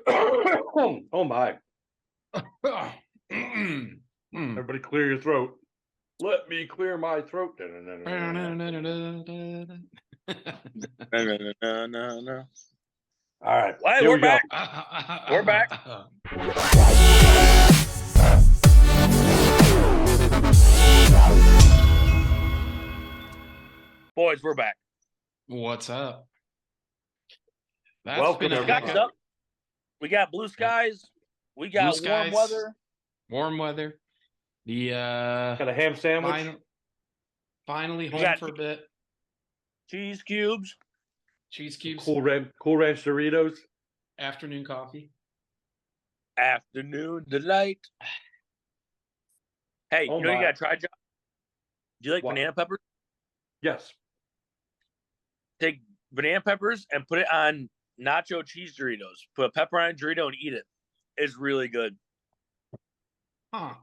Oh my. Everybody clear your throat. Let me clear my throat. No. All right. Hey, Here we're we go. back. We're back. Boys, we're back. What's up? That's Welcome, been a everybody. heck of We got blue skies. We got Blue skies. warm weather. The Got a ham sandwich. finally We home got for a bit. cheese cubes. Cheese cubes. Cool Ranch Doritos. Afternoon coffee. Afternoon delight. Hey, Oh you know my. you gotta try, John? Do you like What? banana peppers? Yes. Take banana peppers and put it on nacho cheese Doritos. Put a pepper on a Dorito and eat it. It's really good. Huh.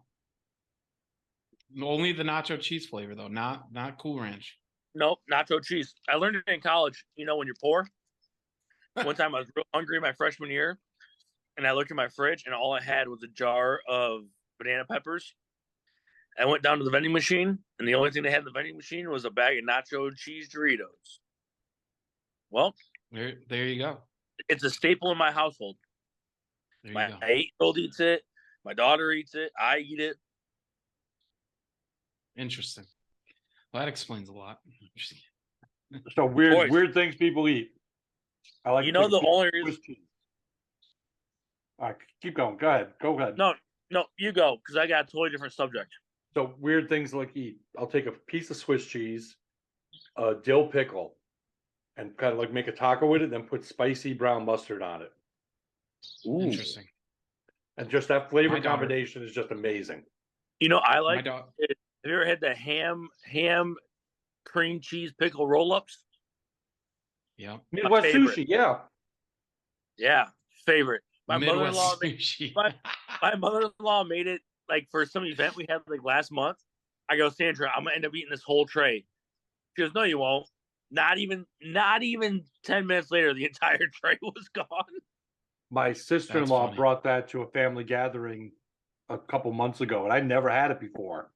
Only the nacho cheese flavor though, not Cool Ranch. Nope, nacho cheese. I learned it in college. You know, when you're poor. One time I was real hungry my freshman year, and I looked at my fridge, and all I had was a jar of banana peppers. I went down to the vending machine, and the only thing they had in the vending machine was a bag of nacho cheese Doritos. Well, There you go. it's a staple in my household. My 8-year-old eats it. My daughter eats it. I eat it. Interesting. Well, that explains a lot. So weird things people eat. I like. You know the only reason. All right, keep going. Go ahead. No, you go, because I got a totally different subject. So weird things like eat. I'll take a piece of Swiss cheese, a dill pickle, and kind of like make a taco with it, then put spicy brown mustard on it. Ooh. Interesting. And just that flavor combination is just amazing. You know, I like. Have you ever had the ham cream cheese pickle roll-ups? Yeah. Midwest sushi, yeah. Yeah, favorite. My Midwest mother-in-law made it like for some event we had like last month. I go, Sandra, I'm gonna end up eating this whole tray. She goes, no, you won't. Not even 10 minutes later, the entire tray was gone. My sister-in-law brought that to a family gathering a couple months ago, and I never had it before.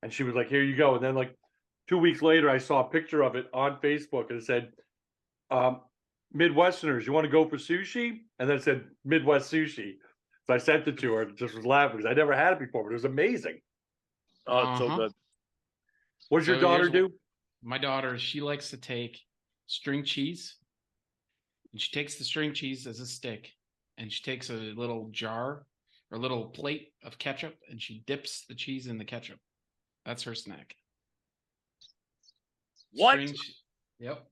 And she was like, here you go. And then like 2 weeks later, I saw a picture of it on Facebook, and it said, Midwesterners, you want to go for sushi? And then it said Midwest sushi. So I sent it to her and just was laughing because I never had it before, but it was amazing. Oh, it's so good. What does your daughter do? My daughter, she likes to take string cheese, and she takes the string cheese as a stick, and she takes a little jar or a little plate of ketchup, and she dips the cheese in the ketchup. That's her snack. What? Yep.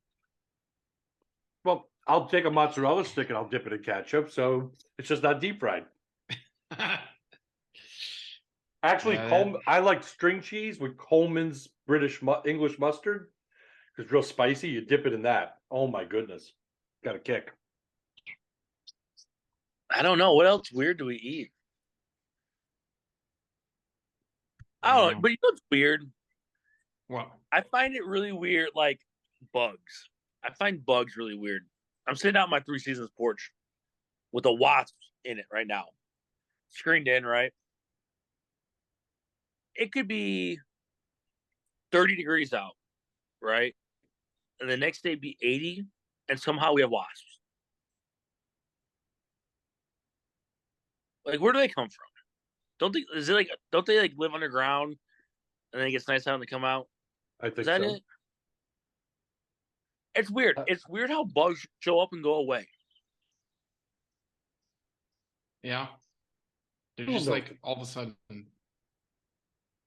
Well, I'll take a mozzarella stick and I'll dip it in ketchup, so it's just not deep fried. Actually, I like string cheese with Coleman's English mustard. It's real spicy. You dip it in that. Oh my goodness, got a kick. I don't know what else weird do we eat. I don't know, but you know what's weird? What? I find it really weird, like bugs. I find bugs really weird. I'm sitting out on my 3 Seasons porch with a wasp in it right now. Screened in, right? It could be 30 degrees out, right? And the next day be 80, and somehow we have wasps. Like, where do they come from? Don't they like live underground and then it gets nice out and they come out? I think Is that so. it? It's weird. It's weird how bugs show up and go away. Yeah. They're just like all of a sudden,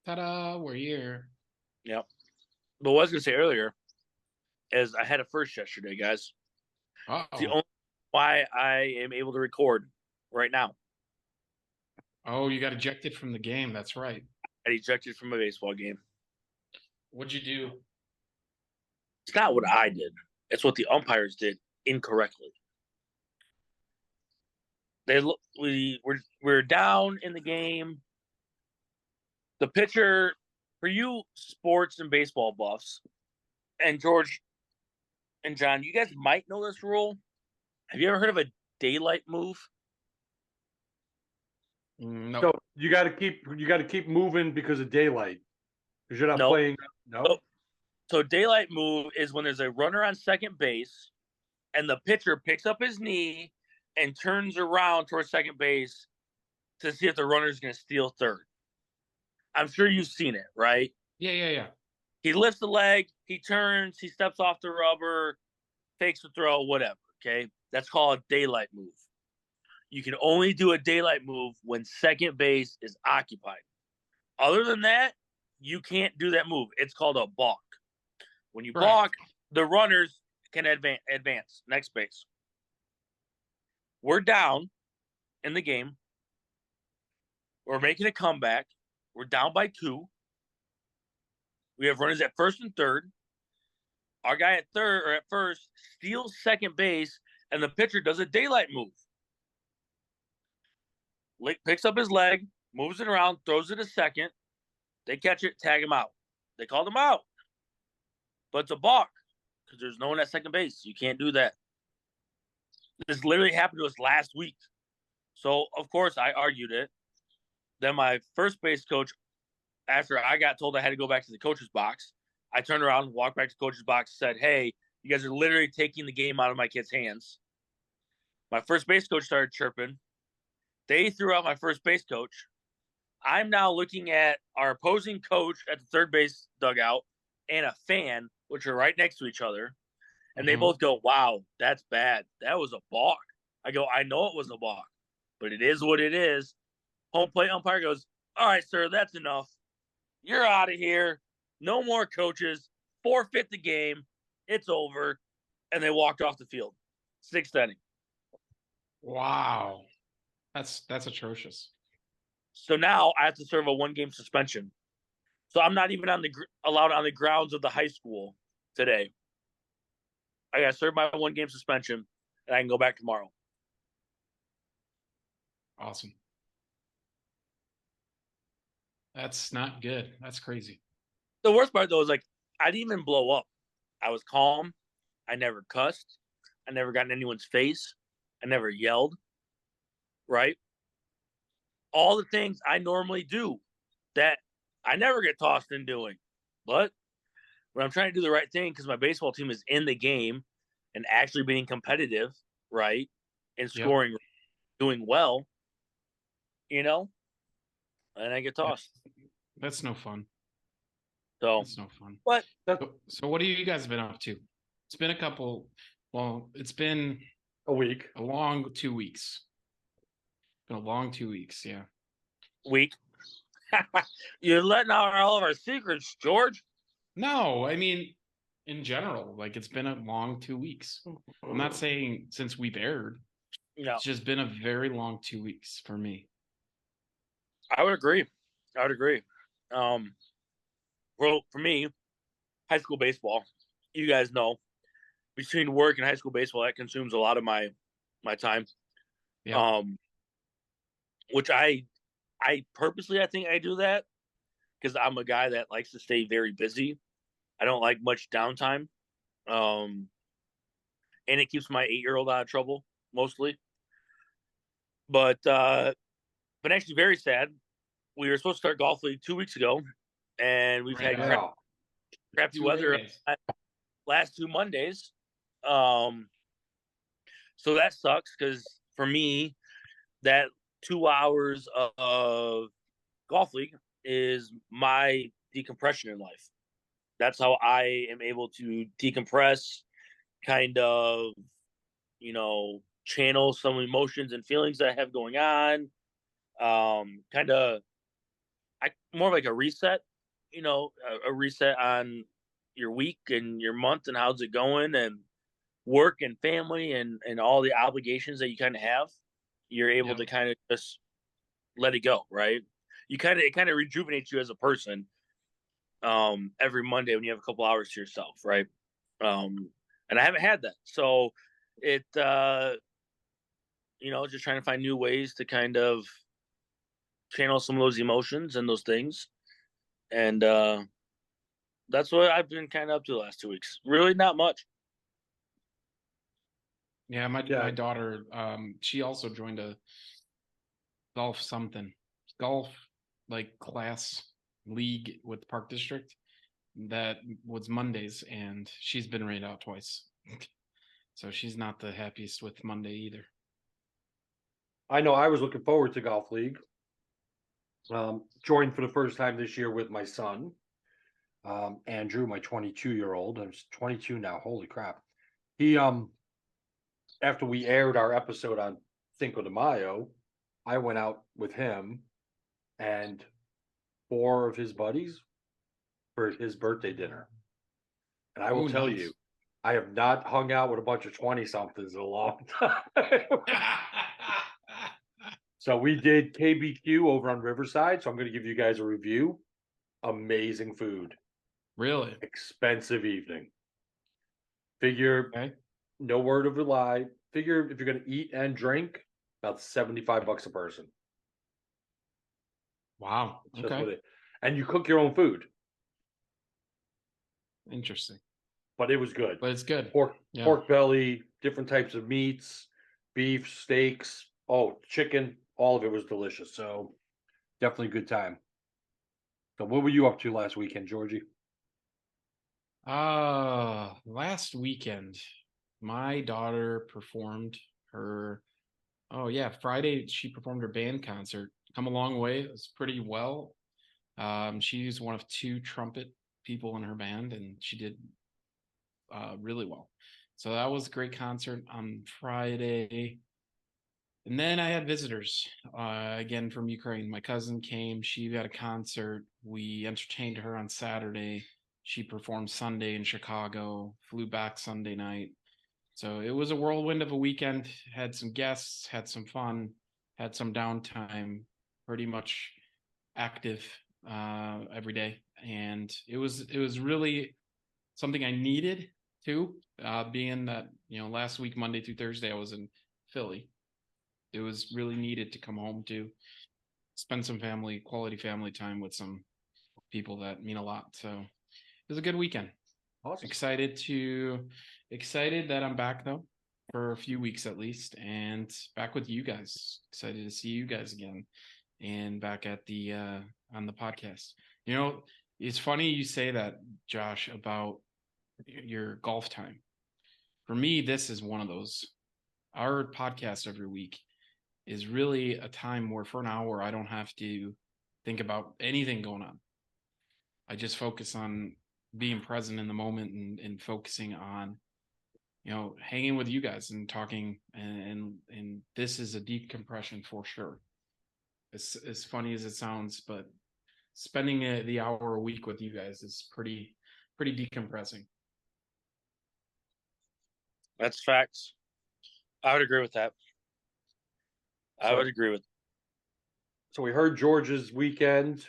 ta-da, we're here. Yep. But what I was going to say earlier is I had a first yesterday, guys. It's the only why I am able to record right now. Oh, you got ejected from the game. That's right. I ejected from a baseball game. What'd you do? It's not what I did. It's what the umpires did incorrectly. We're down in the game. The pitcher, for you sports and baseball buffs, and George and John, you guys might know this rule. Have you ever heard of a daylight move? No. So you got to keep moving because of daylight. Because you're not Nope. playing. No. So daylight move is when there's a runner on second base, and the pitcher picks up his knee and turns around towards second base to see if the runner's going to steal third. I'm sure you've seen it, right? Yeah. He lifts the leg, he turns, he steps off the rubber, fakes the throw, whatever. Okay, that's called a daylight move. You can only do a daylight move when second base is occupied. Other than that, you can't do that move. It's called a balk. When you balk, the runners can advance next base. We're down in the game. We're making a comeback. We're down by 2. We have runners at first and third. Our guy at third or at first steals second base, and the pitcher does a daylight move. Picks up his leg, moves it around, throws it to second. They catch it, tag him out. They called him out. But it's a balk because there's no one at second base. You can't do that. This literally happened to us last week. So, of course, I argued it. Then my first base coach, after I got told I had to go back to the coach's box, I turned around, walked back to the coach's box, said, hey, you guys are literally taking the game out of my kid's hands. My first base coach started chirping. They threw out my first base coach. I'm now looking at our opposing coach at the third base dugout and a fan, which are right next to each other. And they both go, wow, that's bad. That was a balk. I go, I know it was a balk, but it is what it is. Home plate umpire goes, all right, sir, that's enough. You're out of here. No more coaches. Forfeit the game. It's over. And they walked off the field. 6th inning. Wow. That's atrocious. So now I have to serve a 1-game suspension. So I'm not even allowed on the grounds of the high school today. I got to serve my 1-game suspension, and I can go back tomorrow. Awesome. That's not good. That's crazy. The worst part, though, is like I didn't even blow up. I was calm. I never cussed. I never got in anyone's face. I never yelled. Right? All the things I normally do that I never get tossed in doing. But when I'm trying to do the right thing, because my baseball team is in the game and actually being competitive, right, and scoring, doing well, and I get tossed. That's no fun. So that's no fun. But so what have you guys been up to? It's been it's been a week. A long 2 weeks. Been a long 2 weeks, yeah. Week. You're letting out all of our secrets, George. No, I mean, in general, like it's been a long 2 weeks. I'm not saying since we've aired. No. It's just been a very long 2 weeks for me. I would agree. Well, for me, high school baseball, you guys know, between work and high school baseball, that consumes a lot of my time. Yeah. Which I purposely, I think I do that because I'm a guy that likes to stay very busy. I don't like much downtime. And it keeps my 8-year-old out of trouble mostly. But actually very sad. We were supposed to start golf league 2 weeks ago, and we've had crappy weather last 2 Mondays. So that sucks because for me, that 2 hours of golf league is my decompression in life. That's how I am able to decompress, kind of, channel some emotions and feelings that I have going on. Kind of, more like a reset, a reset on your week and your month and how's it going, and work and family and all the obligations that you kind of have. You're able to kind of just let it go, right? It kind of rejuvenates you as a person. Every Monday when you have a couple hours to yourself, right? And I haven't had that, so it, just trying to find new ways to kind of channel some of those emotions and those things, and that's what I've been kind of up to the last 2 weeks. Really, not much. Yeah, my daughter, she also joined golf something. Golf like class league with Park District. That was Mondays, and she's been rained out twice. So she's not the happiest with Monday either. I know I was looking forward to golf league. Joined for the first time this year with my son, Andrew, my 22-year-old. I'm 22 now. Holy crap! He after we aired our episode on Cinco de Mayo, I went out with him and 4 of his buddies for his birthday dinner. And I will tell nice. you, I have not hung out with a bunch of 20-somethings in a long time. So we did KBQ over on Riverside. So I'm going to give you guys a review. Amazing food. Really? Expensive evening. Figure, no word of a lie. Figure if you're going to eat and drink, about $75 a person. Wow. Okay. And you cook your own food. Interesting. But it was good. But it's good. Pork belly, different types of meats, beef, steaks, chicken. All of it was delicious. So definitely a good time. So what were you up to last weekend, Georgie? Last weekend, my daughter performed her. Friday she performed her band concert. Come a long way. It was pretty well. She's one of 2 trumpet people in her band, and she did really well. So that was a great concert on Friday. And then I had visitors again from Ukraine. My cousin came. She had a concert. We entertained her on Saturday. She performed Sunday in Chicago, flew back Sunday night. So it was a whirlwind of a weekend. Had some guests, had some fun, had some downtime, pretty much active every day. And it was really something I needed too, being that, last week, Monday through Thursday, I was in Philly. It was really needed to come home to spend some quality family time with some people that mean a lot. So it was a good weekend. Awesome. Excited that I'm back though for a few weeks at least, and back with you guys. Excited to see you guys again and back at the on the podcast. It's funny you say that, Josh, about your golf time. For me, this is one of those. Our podcast every week is really a time where for an hour I don't have to think about anything going on. I just focus on being present in the moment and focusing on, hanging with you guys and talking. And this is a deep compression for sure. As funny as it sounds, but spending the hour a week with you guys is pretty decompressing. That's facts. I would agree with that. I would agree with. So we heard George's weekend.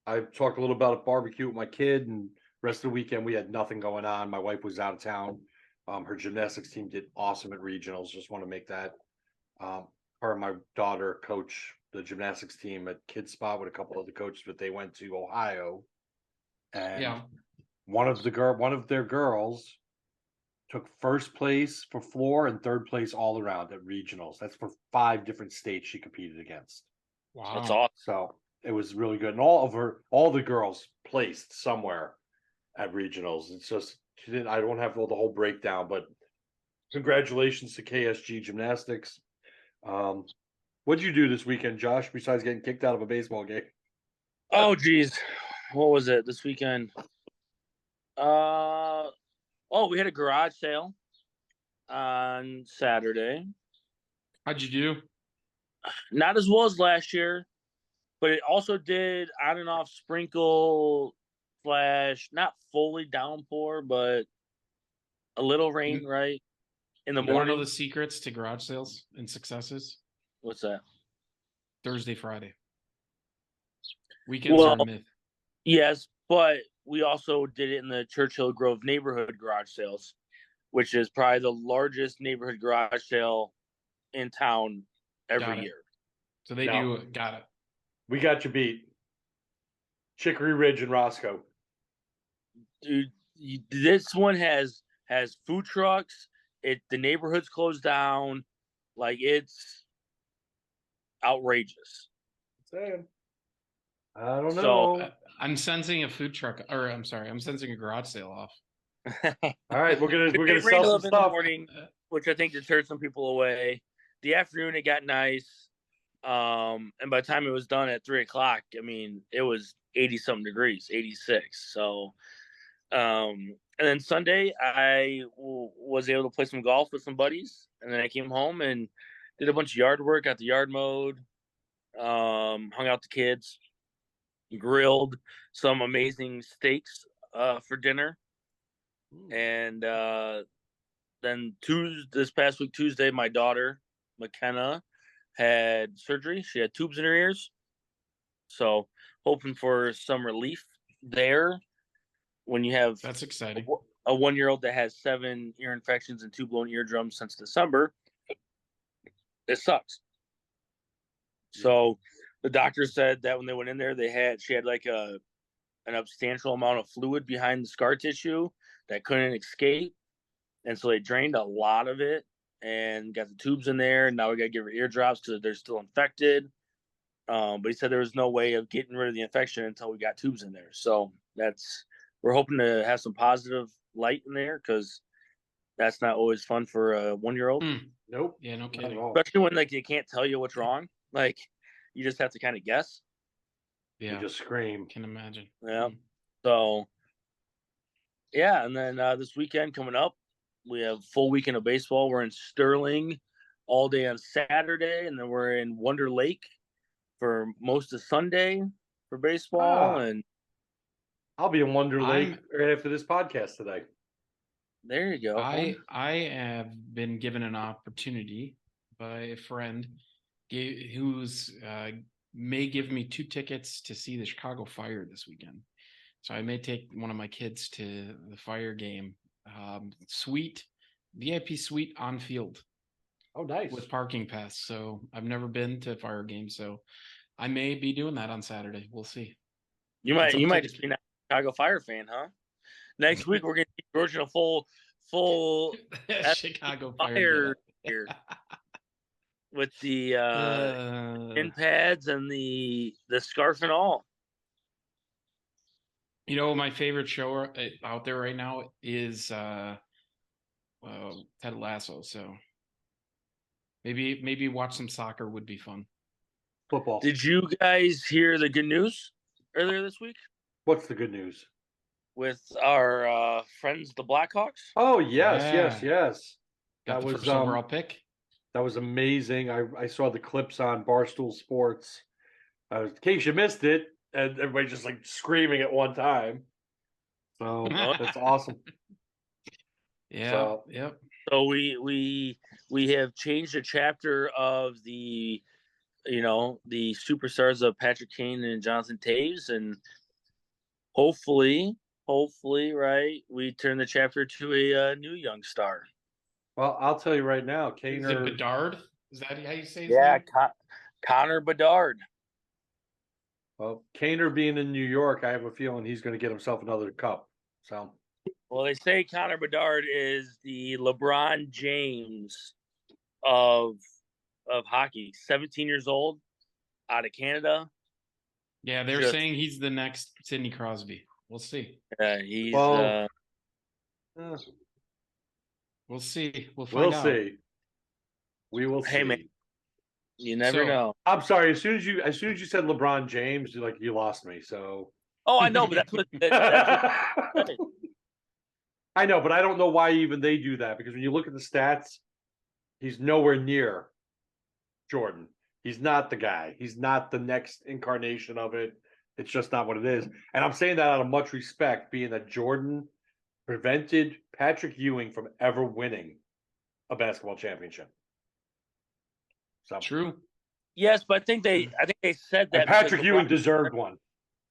I talked a little about a barbecue with my kid, and rest of the weekend we had nothing going on. My wife was out of town. Her gymnastics team did awesome at regionals. Just want to make that. Her and my daughter coach the gymnastics team at Kids Spot with a couple of the coaches, but they went to Ohio, and one of their girls took first place for floor and third place all around at regionals. That's for 5 different states she competed against. Wow, that's awesome. So it was really good, and all the girls placed somewhere at regionals. It's just I don't have the whole breakdown, but congratulations to KSG Gymnastics. What did you do this weekend, Josh, besides getting kicked out of a baseball game? Oh, geez. What was it this weekend? We had a garage sale on Saturday. How'd you do? Not as well as last year, but it also did on and off sprinkle / not fully downpour, but a little rain, right? In the morning. You know the secrets to garage sales and successes? What's that? Thursday, Friday. Weekends are a myth. Yes, but we also did it in the Churchill Grove neighborhood garage sales, which is probably the largest neighborhood garage sale in town every year. So they do. Got it. We got you beat. Chicory Ridge and Roscoe. Dude, this one has food trucks. The neighborhood's closed down. Like, it's outrageous. Saying. I don't So, know. I'm sensing a food truck, or I'm sorry, I'm sensing a garage sale off. All right, we're gonna it sell rained some 11 in the stuff. morning, which I think deterred some people away. The afternoon it got nice. And by the time it was done at 3:00, I mean it was 80 something degrees, 86. So, and then Sunday I was able to play some golf with some buddies, and then I came home and did a bunch of yard work, got the yard mowed, hung out with the kids, grilled some amazing steaks for dinner, and then this past week Tuesday, my daughter McKenna had surgery. She had tubes in her ears, so hoping for some relief there. When you have That's exciting. a 1-year-old that has 7 ear infections and 2 blown eardrums since December, it sucks. So the doctor said that when they went in there, she had like an substantial amount of fluid behind the scar tissue that couldn't escape, and so they drained a lot of it and got the tubes in there. And now we got to give her eardrops because they're still infected. But he said there was no way of getting rid of the infection until we got tubes in there. So we're hoping to have some positive light in there, because that's not always fun for a 1-year-old. Nope. Yeah, no kidding. Especially when like they can't tell you what's wrong. Like you just have to kind of guess. Yeah, You just scream. Can imagine. Yeah. So yeah, and then this weekend coming up, we have full weekend of baseball. We're in Sterling all day on Saturday, and then we're in Wonder Lake for most of Sunday for baseball. And I'll be in Wonder Lake right after this podcast today. There you go. I have been given an opportunity by a friend who's may give me 2 tickets to see the Chicago Fire this weekend. So I may take one of my kids to the Fire game. VIP suite on field. Oh, nice. With parking pass. So I've never been to a Fire game, so I may be doing that on Saturday. We'll see. You might just be a Chicago Fire fan, huh? Next week we're gonna see George in a full Chicago Fire here with the shin pads and the scarf and all. You know, my favorite show out there right now is Ted Lasso. So maybe watch some soccer would be fun. Football. Did you guys hear the good news earlier this week? What's the good news? With our friends, the Blackhawks? Oh, yes. Got the first overall pick. That was amazing. I saw the clips on Barstool Sports. In case you missed it, and everybody just like screaming at one time. So that's awesome. Yeah. So we have changed the chapter of the superstars of Patrick Kane and Jonathan Taves, and hopefully, right, we turn the chapter to a new young star. Well, I'll tell you right now, Kane. Is it Bedard? Is that how you say his name? Yeah, Connor Bedard. Well, Kaner being in New York, I have a feeling he's going to get himself another cup. So, well, they say Connor Bedard is the LeBron James of hockey. 17 years old, out of Canada. Yeah, they're saying he's the next Sidney Crosby. We'll see. He's. We'll see. We'll find out. See. We will see. Hey, man. You never know. I'm sorry. As soon as you said LeBron James, you lost me. So. Oh, I know, but that's what. I know, but I don't know why even they do that, because when you look at the stats, he's nowhere near Jordan. He's not the guy. He's not the next incarnation of it. It's just not what it is. And I'm saying that out of much respect, being that Jordan prevented Patrick Ewing from ever winning a basketball championship. So. True. Yes, but I think they said that and Patrick Ewing deserved one.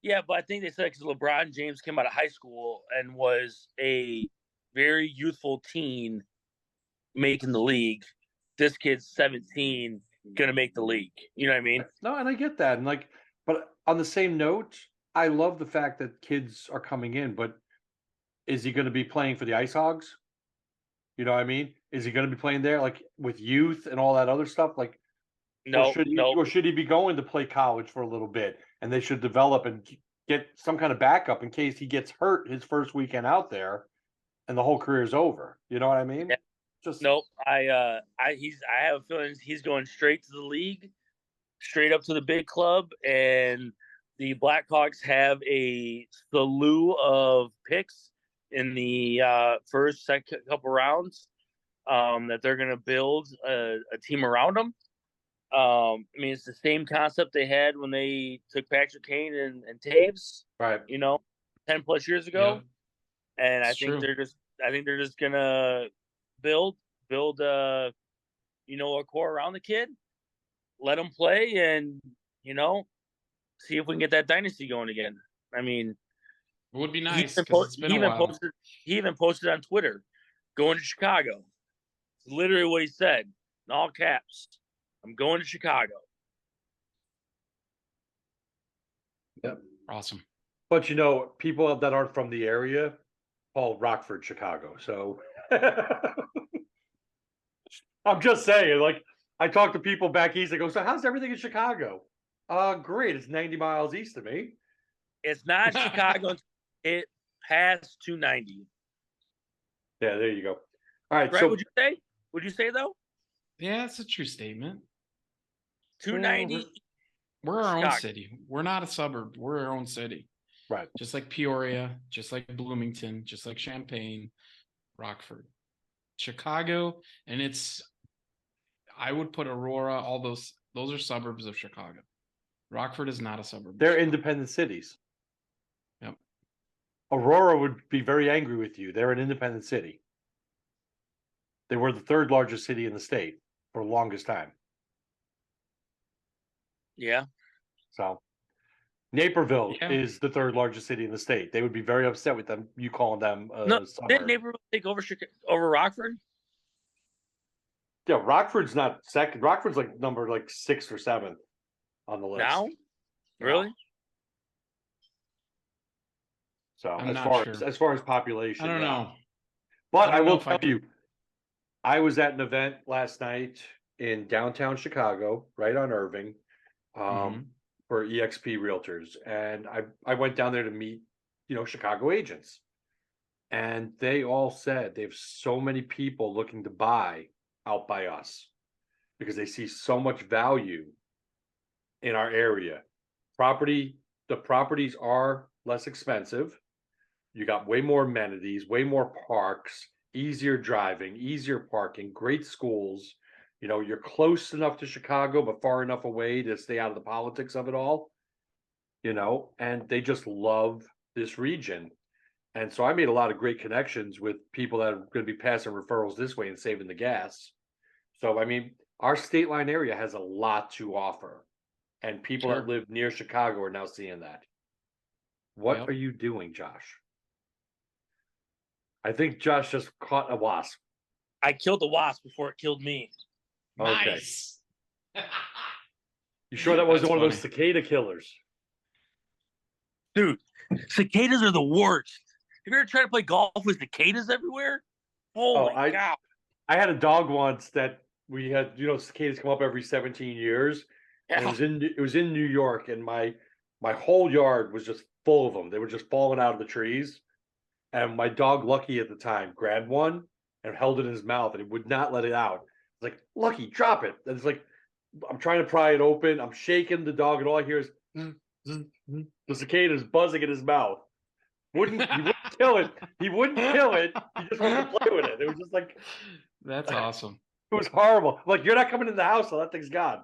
Yeah, but I think they said because LeBron James came out of high school and was a very youthful teen making the league. This kid's 17, gonna make the league. You know what I mean? No, and I get that. And but on the same note, I love the fact that kids are coming in, but is he going to be playing for the Ice Hogs? You know what I mean? Is he going to be playing there, like with youth and all that other stuff? Like, No, no. Or should he be going to play college for a little bit, and they should develop and get some kind of backup in case he gets hurt his first weekend out there, and the whole career is over. You know what I mean? Yeah. Just Nope. I have a feeling he's going straight to the league, straight up to the big club, and the Blackhawks have a slew of picks in the first, second couple rounds that they're going to build a team around him. I mean, it's the same concept they had when they took Patrick Kane and Taves, right. 10+ years ago. Yeah, and I it's think true. they're just gonna build a core around the kid, let him play, and see if we can get that dynasty going again. I mean, It would be he nice even, because it's been a while. he even posted on Twitter, going to Chicago. It's literally what he said in all caps. I'm going to Chicago. Yep. Awesome. But people that aren't from the area call Rockford Chicago. So I'm just saying, like, I talk to people back east. They go, "So how's everything in Chicago?" Great. It's 90 miles east of me. It's not Chicago. It passed 290. Yeah, there you go. All right. Right? So Would you say? Would you say though? Yeah, it's a true statement. 290. We're our own Chicago. city. We're not a suburb. We're our own city. right. Just like Peoria, just like Bloomington, just like Champaign, Rockford, Chicago, and I would put Aurora, all those are suburbs of Chicago. Rockford is not a suburb. They're independent cities. Yep. Aurora would be very angry with you. They're an independent city. They were the third largest city in the state for the longest time. Yeah. So Naperville Yeah. is the third largest city in the state. They would be very upset with you calling them a No, suburb. didn't Naperville take over Rockford? Yeah, Rockford's not second. Rockford's like number 6th or 7th on the list. Now? Really? So I'm as not far sure. as far as population, I don't know. But I don't know will if I tell you, I was at an event last night in downtown Chicago, right on Irving, for EXP Realtors, and I went down there to meet, Chicago agents, and they all said they have so many people looking to buy out by us because they see so much value in our area. The properties are less expensive. You got way more amenities, way more parks, easier driving, easier parking, great schools. You're close enough to Chicago, but far enough away to stay out of the politics of it all. And they just love this region. And so I made a lot of great connections with people that are going to be passing referrals this way and saving the gas. So, I mean, our state line area has a lot to offer. And people that live near Chicago are now seeing that. What are you doing, Josh? I think Josh just caught a wasp. I killed the wasp before it killed me. Okay. Nice. You sure that wasn't one of those cicada killers? Dude, cicadas are the worst. Have you ever tried to play golf with cicadas everywhere? Holy cow. I had a dog once that we had, cicadas come up every 17 years. And it was in New York, and my whole yard was just full of them. They were just falling out of the trees. And my dog Lucky at the time grabbed one and held it in his mouth, and he would not let it out. It's like, Lucky, drop it. And it's like, I'm trying to pry it open. I'm shaking the dog, and all I hear is the cicada's buzzing in his mouth. He wouldn't kill it. He wouldn't kill it. He just wanted to play with it. It was just like, that's awesome. It was horrible. Like, you're not coming in the house till that thing's gone.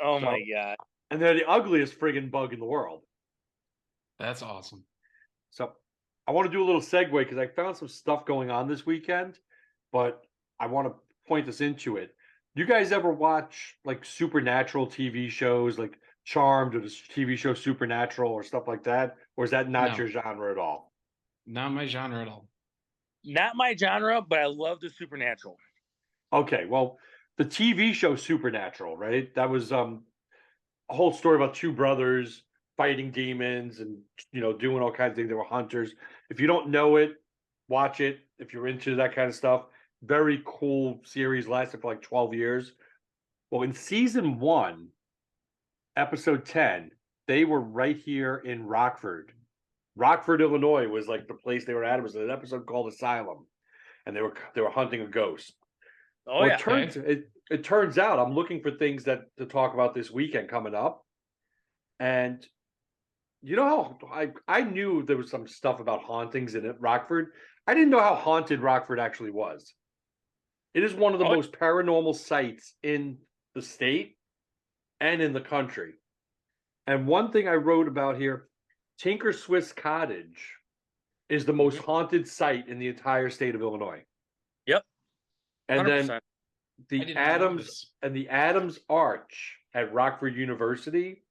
Oh my God. And they're the ugliest friggin' bug in the world. That's awesome. So I want to do a little segue because I found some stuff going on this weekend, but I want to point this into it. You guys ever watch supernatural TV shows like Charmed or the TV show Supernatural or stuff like that? Or is that not your genre at all? Not my genre at all. Not my genre, but I love the supernatural. Okay, well, the TV show Supernatural, right? That was a whole story about two brothers fighting demons and doing all kinds of things. They were hunters. If you don't know it, watch it. If you're into that kind of stuff, very cool series, lasted for 12 years. Well, in season 1, episode 10, they were right here in Rockford. Rockford, Illinois was like the place they were at. It was an episode called Asylum, and they were hunting a ghost. Oh Well, yeah. it turns out I'm looking for things to talk about this weekend coming up, and you know how I knew there was some stuff about hauntings in Rockford. I didn't know how haunted Rockford actually was. It is one of the Oh, most paranormal sites in the state and in the country. And one thing I wrote about here, Tinker Swiss Cottage is the most haunted site in the entire state of Illinois. yep. And then 100%. I the did not know this. Adams Arch at Rockford University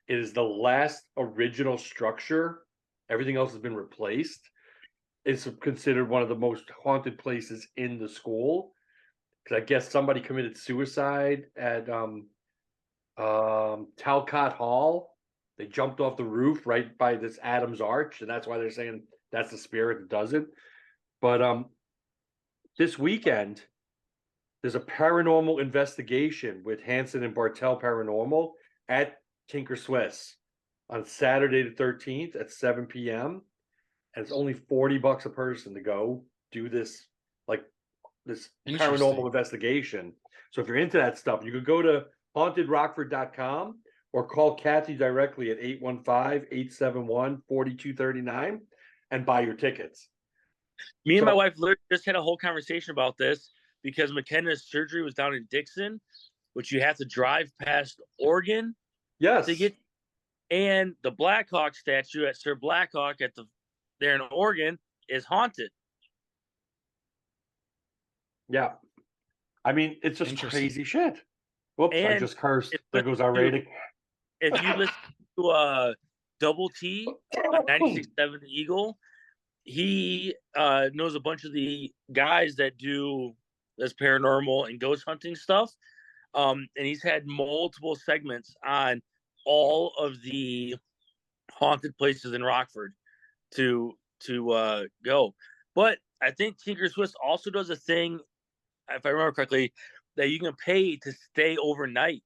is the last original structure. Everything else has been replaced. It's considered one of the most haunted places in the school because I guess somebody committed suicide at Talcott Hall. They jumped off the roof right by this Adams Arch, and that's why they're saying that's the spirit that does it. But this weekend, there's a paranormal investigation with Hanson and Bartell Paranormal at Tinker Swiss on Saturday the 13th at 7 p.m. And it's only $40 a person to go do this, like this paranormal investigation. So if you're into that stuff, you could go to hauntedrockford.com or call Kathy directly at 815-871-4239 and buy your tickets. Me and my wife literally just had a whole conversation about this because McKenna's surgery was down in Dixon, which you have to drive past Oregon Yes. to get. And the Blackhawk statue at Sir Blackhawk there in Oregon is haunted. Yeah. I mean, it's just crazy shit. Whoops, I just cursed. There goes our rating. If you listen to Double T on 96.7 Eagle, he knows a bunch of the guys that do this paranormal and ghost hunting stuff. And he's had multiple segments on all of the haunted places in Rockford to go. But I think Tinker Swiss also does a thing, if I remember correctly, that you can pay to stay overnight.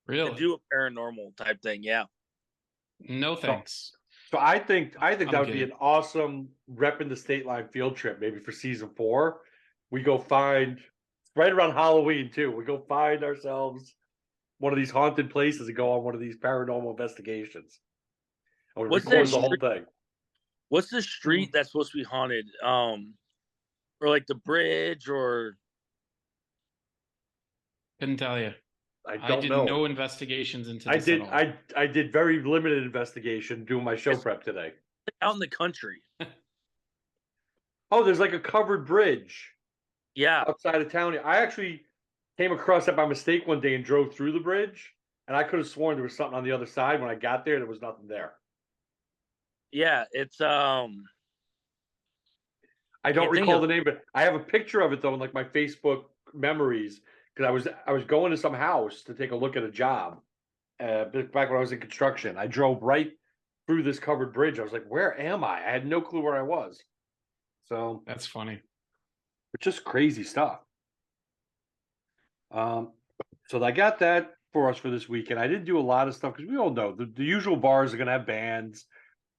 Really? To do a paranormal type thing, yeah. No thanks. So I think that would be an awesome repping the state line field trip, maybe for season 4. We go find right around Halloween too. We go find ourselves one of these haunted places and go on one of these paranormal investigations. And we record the whole thing. What's the street that's supposed to be haunted? Or like the bridge, or couldn't tell you. I don't know. No investigations into this at all. I did very limited investigation doing my show prep today. Out in the country. Oh, there's like a covered bridge. Yeah. Outside of town. I actually came across that by mistake one day and drove through the bridge, and I could have sworn there was something on the other side. When I got there was nothing there. Yeah, it's I don't recall the name, but I have a picture of it though in like my Facebook memories because I was going to some house to take a look at a job back when I was in construction. I drove right through this covered bridge. I was like, where am I? I had no clue where I was. So that's funny. It's just crazy stuff. So I got that for us for this weekend. I didn't do a lot of stuff because we all know the usual bars are going to have bands.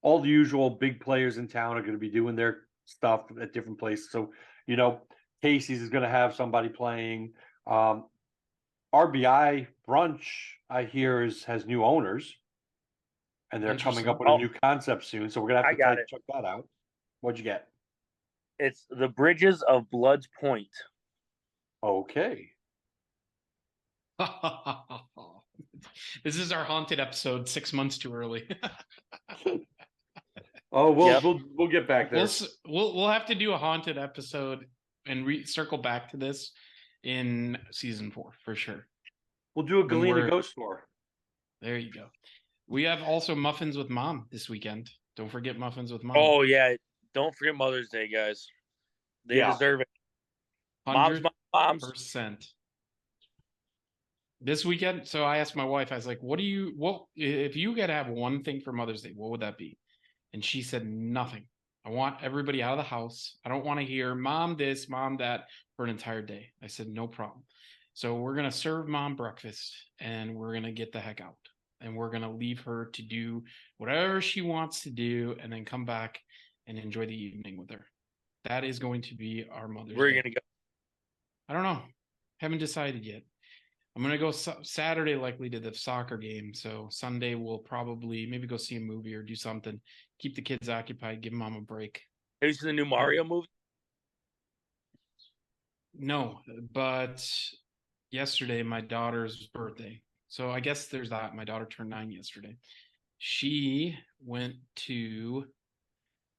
All the usual big players in town are going to be doing their stuff at different places. So, you know, Casey's is going to have somebody playing. RBI Brunch, I hear, has new owners, and they're coming up with a new concept soon. So we're going to have to check that out. What'd you get? It's the Bridges of Blood's Point. Okay. This is our haunted episode 6 months too early. We'll get back there. We'll have to do a haunted episode and circle back to this in season 4 for sure. We'll do a Galena Ghost Tour. There you go. We have also Muffins with Mom this weekend. Don't forget Muffins with Mom. Oh yeah, don't forget Mother's Day, guys. They deserve it. 100%. This weekend, so I asked my wife, I was like, what if you could have one thing for Mother's Day, what would that be? And she said, nothing. I want everybody out of the house. I don't want to hear mom this, mom that for an entire day. I said, no problem. So we're going to serve mom breakfast and we're going to get the heck out. And we're going to leave her to do whatever she wants to do and then come back and enjoy the evening with her. That is going to be our Mother's Where are Day. you going to go? I don't know. Haven't decided yet. I'm going to go Saturday likely to the soccer game. So Sunday we'll probably maybe go see a movie or do something. Keep the kids occupied, give mom a break. Have you seen the new Mario movie? No, but yesterday my daughter's birthday. So I guess there's that. My daughter turned 9 yesterday. She went to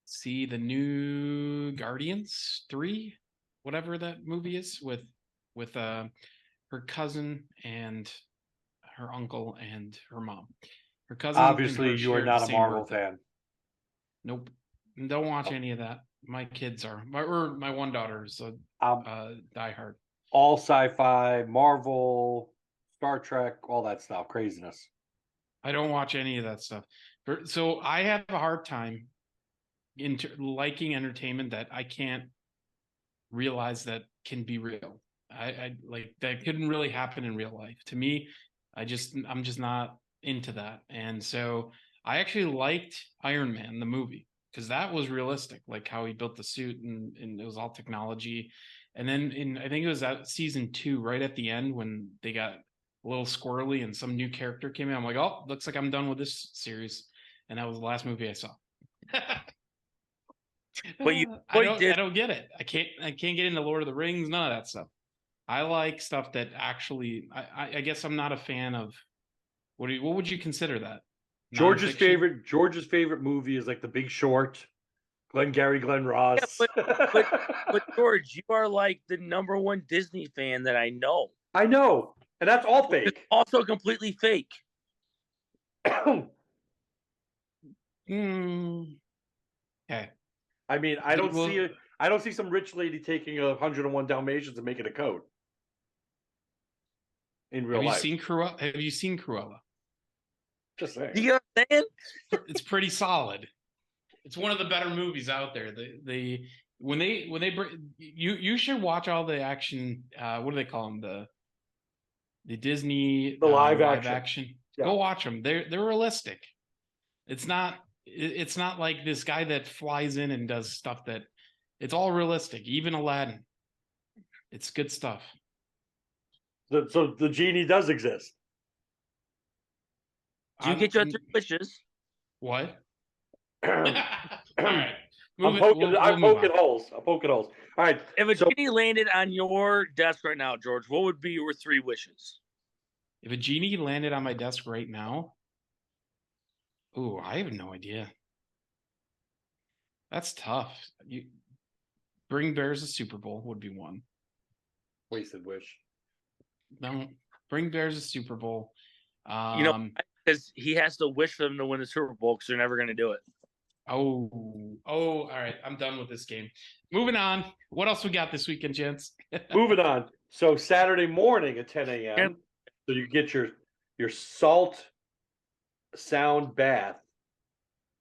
see the new Guardians 3, whatever that movie is, with her cousin and her uncle and her mom. Her cousin. Obviously, you are not a Marvel fan. Nope. Don't watch any of that. My kids are. My one daughter is a diehard. All sci-fi, Marvel, Star Trek, all that stuff, craziness. I don't watch any of that stuff. So I have a hard time liking entertainment that I can't realize that can be real. I like that couldn't really happen in real life. To me, I'm just not into that. And so I actually liked Iron Man, the movie, because that was realistic, like how he built the suit and it was all technology. And then I think it was that season 2, right at the end when they got a little squirrely and some new character came in. I'm like, oh, looks like I'm done with this series. And that was the last movie I saw. But I don't get it. I can't get into Lord of the Rings, none of that stuff. I like stuff that actually I guess I'm not a fan of what would you consider that? George's favorite movie is like The Big Short, Glenn Ross. Yeah, but George, you are like the #1 Disney fan that I know. I know, and that's all fake. It's also completely fake. Okay. I mean, I don't see some rich lady taking 101 Dalmatians and making a coat in real life. Have you seen Cruella? Just saying. You know what I'm saying? It's pretty solid. It's one of the better movies out there. When they bring you should watch all the action. What do they call them? The Disney live action. Yeah. Go watch them. They're realistic. It's not like this guy that flies in and does stuff that it's all realistic. Even Aladdin. It's good stuff. So the genie does exist. Do you get your 3 wishes? What? All right. I'm poking holes. All right. If a genie landed on your desk right now, George, what would be your 3 wishes? If a genie landed on my desk right now, ooh, I have no idea. That's tough. Bring Bears a Super Bowl would be one. Wasted wish. No, bring Bears a Super Bowl. Because he has to wish for them to win the Super Bowl because they're never going to do it. Oh, all right. I'm done with this game. Moving on. What else we got this weekend, gents? Moving on. So Saturday morning at 10 a.m. So you get your salt sound bath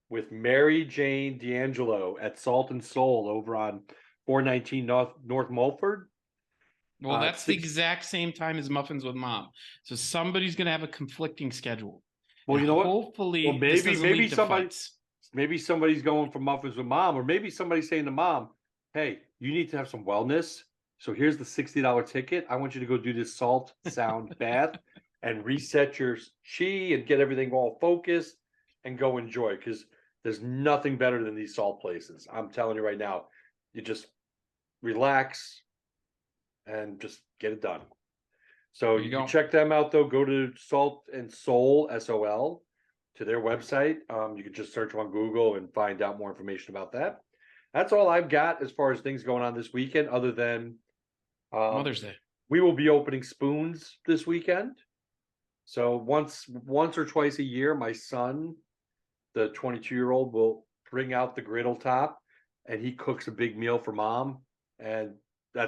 with Mary Jane D'Angelo at Salt and Soul over on 419 North Mulford. Well, that's the exact same time as Muffins with Mom. So somebody's going to have a conflicting schedule. Well, you know what? Hopefully, maybe somebody's going for Muffins with Mom, or maybe somebody's saying to Mom, "Hey, you need to have some wellness. So here's the $60 ticket. I want you to go do this salt sound bath and reset your chi and get everything all focused and go enjoy." Because there's nothing better than these salt places. I'm telling you right now. You just relax and just get it done. So you can check them out, though. Go to Salt and Soul, SOL, to their website. You can just search on Google and find out more information about that. That's all I've got as far as things going on this weekend, other than Mother's Day. We will be opening spoons this weekend. So once or twice a year, my son, the 22-year-old, will bring out the griddle top, and he cooks a big meal for Mom. And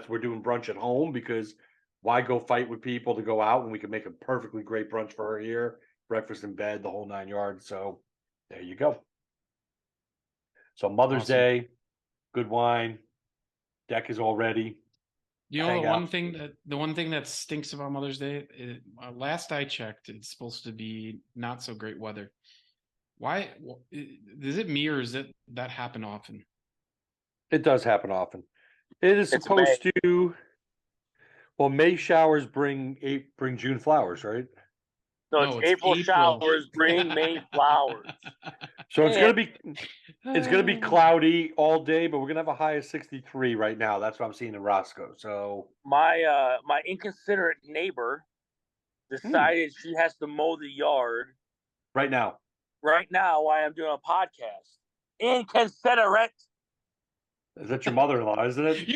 we're doing brunch at home, because why go fight with people to go out when we can make a perfectly great brunch for her here, breakfast in bed, the whole 9 yards. So there you go. So Mother's Day, good wine, deck is all ready. You know, hang out. the one thing that stinks about Mother's Day, last I checked, it's supposed to be not so great weather. Why is it me or is it that happen often? It does happen often. It is It's supposed May. to. Well, May showers bring June flowers, right? No, No, it's it's April April. showers bring May flowers. So it's And gonna be cloudy all day, but we're gonna have a high of 63 right now. That's what I'm seeing in Roscoe. So my inconsiderate neighbor Hmm. decided she has to mow the yard right now, right now while I'm doing a podcast. Inconsiderate. is that your mother-in-law, isn't it?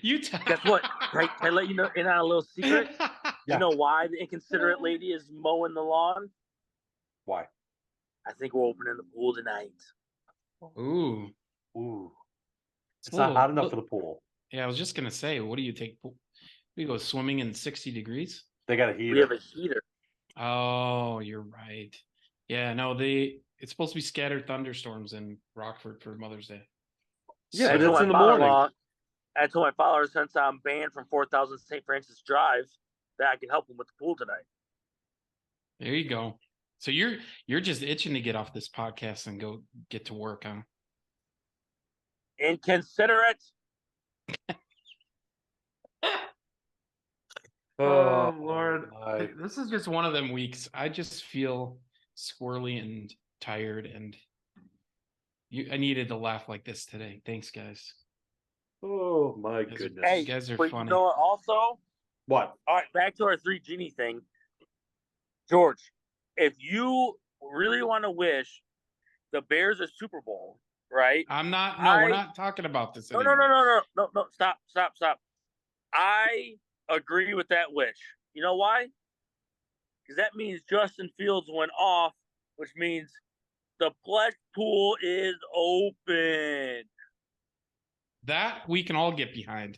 Guess what? Can I let you know in on a little secret? Yeah. You know why the inconsiderate lady is mowing the lawn? Why? I think we're opening the pool tonight. Ooh. Ooh. It's not hot enough for the pool. Yeah, I was just gonna say, what do you take? We go swimming in 60 degrees. They got a heater. We have a heater. Oh, you're right. Yeah, no, it's supposed to be scattered thunderstorms in Rockford for Mother's Day. Yeah, I but told it's my in the morning. father-in-law- I told my father since I'm banned from 4,000 St. Francis Drive that I can help him with the pool tonight. There you go. So you're just itching to get off this podcast and go get to work, huh? Inconsiderate. Oh Lord, my. this is just one of them weeks. I just feel squirrely and tired, and I needed to laugh like this today. Thanks, guys. Oh my You goodness. Hey, guys are but funny. you know what? Also, What? all right, back to our 3 genie thing. George, if you really want to wish the Bears a Super Bowl, right? We're not talking about this No, anymore. no. Stop. I agree with that wish. You know why? Because that means Justin Fields went off, which means the pledge pool is open. That we can all get behind.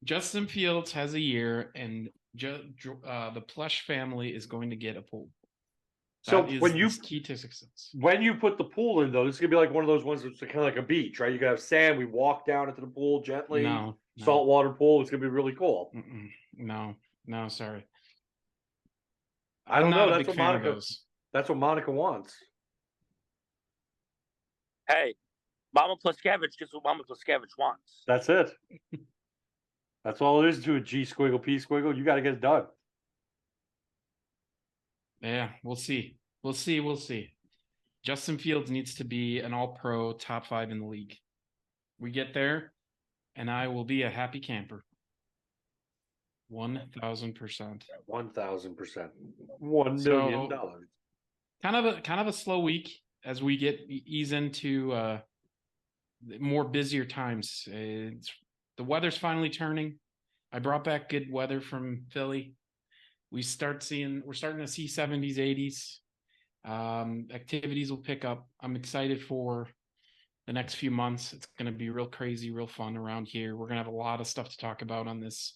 Justin Fields has a year, and the Plush family is going to get a pool. So That is when you key to success. when you put the pool in, though, this is gonna be like one of those ones that's kind of like a beach, right? You can have sand. We walk down into the pool gently. No. Saltwater pool. It's gonna be really cool. No, sorry. I don't know. Not a That's big what fan of Monica. those. That's what Monica wants. Hey, Mama Plaskevich gets what Mama Plaskevich wants. That's it. That's all it is to a G squiggle P squiggle. You got to get it done. Yeah, we'll see. We'll see. Justin Fields needs to be an all-pro, top 5 in the league. We get there, and I will be a happy camper. 1,000%. 1,000%. $1 million. Kind of a slow week as we ease into more busier times. The weather's finally turning. I brought back good weather from Philly. We're starting to see 70s, 80s. Activities will pick up. I'm excited for the next few months. It's going to be real crazy, real fun around here. We're going to have a lot of stuff to talk about on this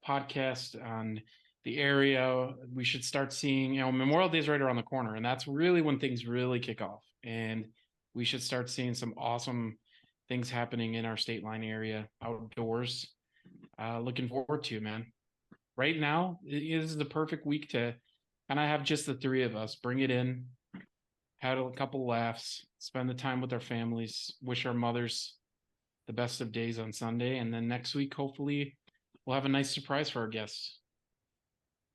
podcast on the area. We should start seeing, Memorial Day is right around the corner, and that's really when things really kick off. And we should start seeing some awesome things happening in our state line area outdoors. Looking forward to, man. Right now, it is the perfect week to kind of have just the 3 of us, bring it in, had a couple laughs, spend the time with our families, wish our mothers the best of days on Sunday. And then next week, hopefully, we'll have a nice surprise for our guests.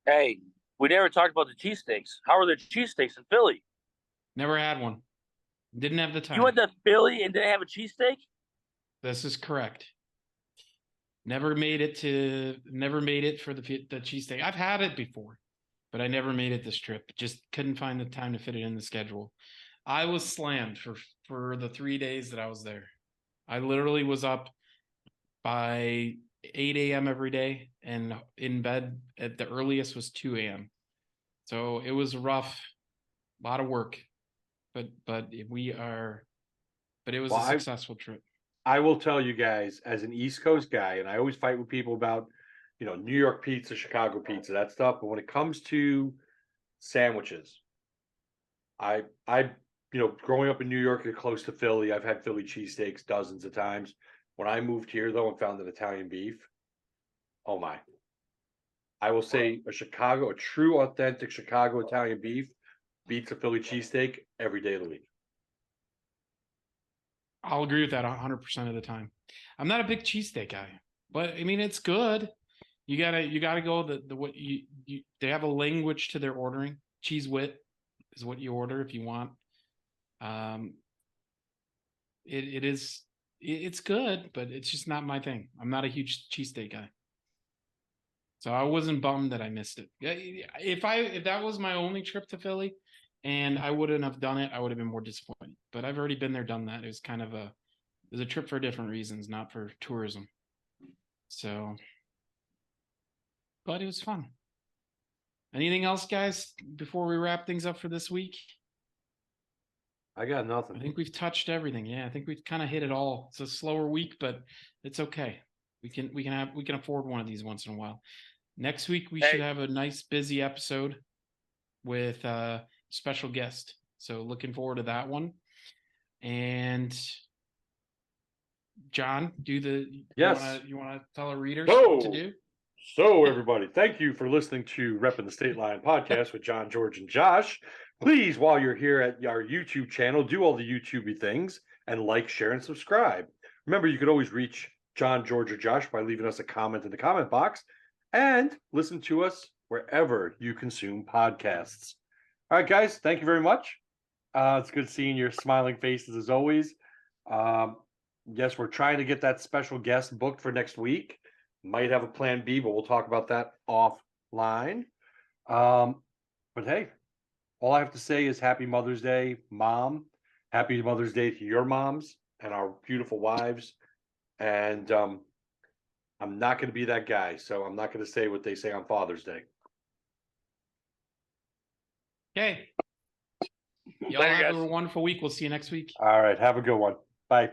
Hey, we never talked about the cheesesteaks. How are the cheesesteaks in Philly? Never had one. Didn't have the time. You went to Philly and didn't have a cheesesteak? This is correct. Never made it for the cheesesteak. I've had it before, but I never made it this trip. Just couldn't find the time to fit it in the schedule. I was slammed for the 3 days that I was there. I literally was up by 8 a.m. every day and in bed at the earliest was 2 a.m. So it was rough, a lot of work, but it was a successful trip. I will tell you guys, as an East Coast guy, and I always fight with people about, New York pizza, Chicago pizza, that stuff. But when it comes to sandwiches, I growing up in New York and close to Philly, I've had Philly cheesesteaks dozens of times. When I moved here, though, and found an Italian beef, Oh my. I will say a true authentic Chicago Italian beef beats a Philly cheesesteak every day of the week. I'll agree with that 100% of the time. I'm not a big cheesesteak guy, but I mean it's good. You gotta go the what you they have a language to their ordering. Cheese wit is what you order if you want. It's good, but it's just not my thing. I'm not a huge cheesesteak guy. So I wasn't bummed that I missed it. If that was my only trip to Philly and I wouldn't have done it, I would have been more disappointed. But I've already been there, done that. It was kind of it was a trip for different reasons, not for tourism. So, but it was fun. Anything else, guys, before we wrap things up for this week? I got nothing. I think we've touched everything. Yeah, I think we've kind of hit it all. It's a slower week, but it's okay. We can afford one of these once in a while. Next week we should have a nice busy episode with a special guest. So looking forward to that one. And John, Yes. You want to tell our readers what to do? So everybody, thank you for listening to Repping the State Line podcast with John, George, and Josh. Please, while you're here at our YouTube channel, do all the YouTubey things and like, share, and subscribe. Remember, you could always reach John, George, or Josh by leaving us a comment in the comment box and listen to us wherever you consume podcasts. All right, guys, thank you very much. It's good seeing your smiling faces as always. Yes, we're trying to get that special guest booked for next week. Might have a plan B, but we'll talk about that offline. But hey, all I have to say is happy Mother's Day, Mom. Happy Mother's Day to your moms and our beautiful wives. And I'm not going to be that guy, so I'm not going to say what they say on Father's Day. Okay. Y'all have a wonderful week. We'll see you next week. All right. Have a good one. Bye.